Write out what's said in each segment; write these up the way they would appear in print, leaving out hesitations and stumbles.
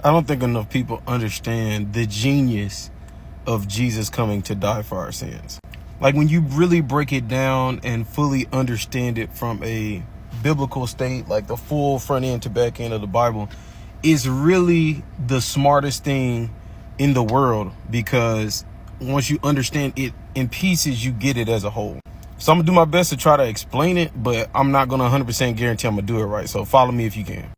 I don't think enough people understand the genius of Jesus coming to die for our sins. Like, when you really break it down and fully understand it from a biblical state, like the full front end to back end of the Bible, is really the smartest thing in the world, because once you understand it in pieces, you get it as a whole. So I'm gonna do my best to try to explain it, but I'm not gonna 100% guarantee I'm gonna do it right. So follow me if you can.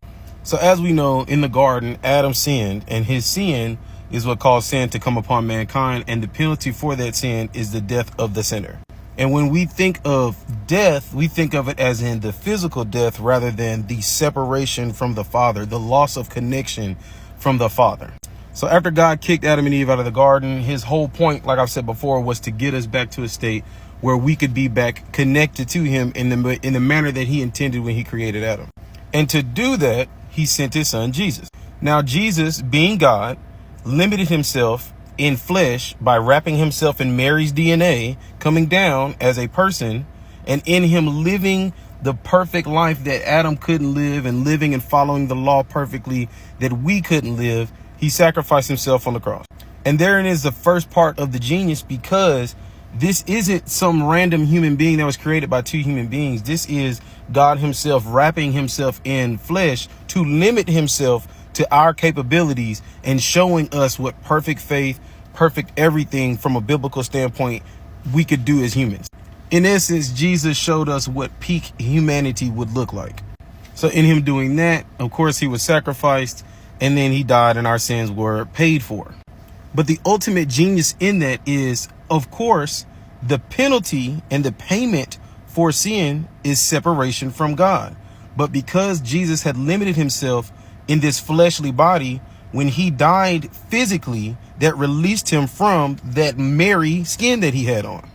So as we know, in the garden, Adam sinned, and his sin is what caused sin to come upon mankind. And the penalty for that sin is the death of the sinner. And when we think of death, we think of it as in the physical death rather than the separation from the Father, the loss of connection from the Father. So after God kicked Adam and Eve out of the garden, his whole point, like I've said before, was to get us back to a state where we could be back connected to him in the manner that he intended when he created Adam. And to do that, he sent his son, Jesus. Now, Jesus, being God, limited himself in flesh by wrapping himself in Mary's DNA, coming down as a person, and in him living the perfect life that Adam couldn't live, and living and following the law perfectly that we couldn't live. He sacrificed himself on the cross. And therein is the first part of the genius, because this isn't some random human being that was created by two human beings. This is God himself wrapping himself in flesh to limit himself to our capabilities and showing us what perfect faith, perfect everything from a biblical standpoint we could do as humans. In essence, Jesus showed us what peak humanity would look like. So in him doing that, of course, he was sacrificed, and then he died, and our sins were paid for. But the ultimate genius in that is, of course, the penalty and the payment for sin is separation from God. But because Jesus had limited himself in this fleshly body, when he died physically, that released him from that Mary skin that he had on.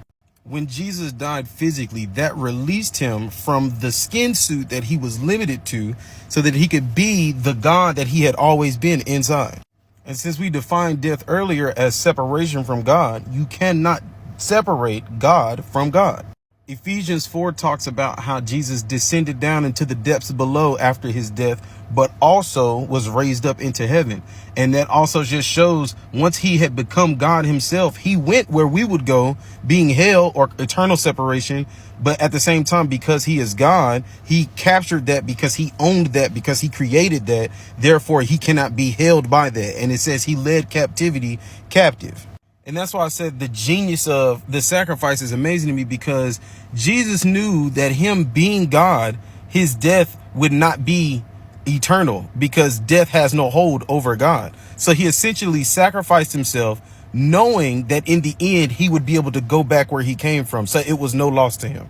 When Jesus died physically, that released him from the skin suit that he was limited to, so that he could be the God that he had always been inside. And since we defined death earlier as separation from God, you cannot separate God from God. Ephesians 4 talks about how Jesus descended down into the depths below after his death, but also was raised up into heaven. And that also just shows once he had become God himself, he went where we would go, being hell or eternal separation. But at the same time, because he is God, he captured that, because he owned that, because he created that. Therefore, he cannot be held by that. And it says he led captivity captive. And that's why I said the genius of the sacrifice is amazing to me, because Jesus knew that him being God, his death would not be eternal, because death has no hold over God. So he essentially sacrificed himself, knowing that in the end he would be able to go back where he came from. So it was no loss to him.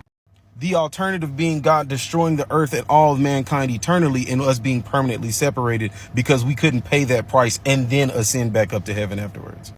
The alternative being God destroying the earth and all of mankind eternally, and us being permanently separated because we couldn't pay that price and then ascend back up to heaven afterwards.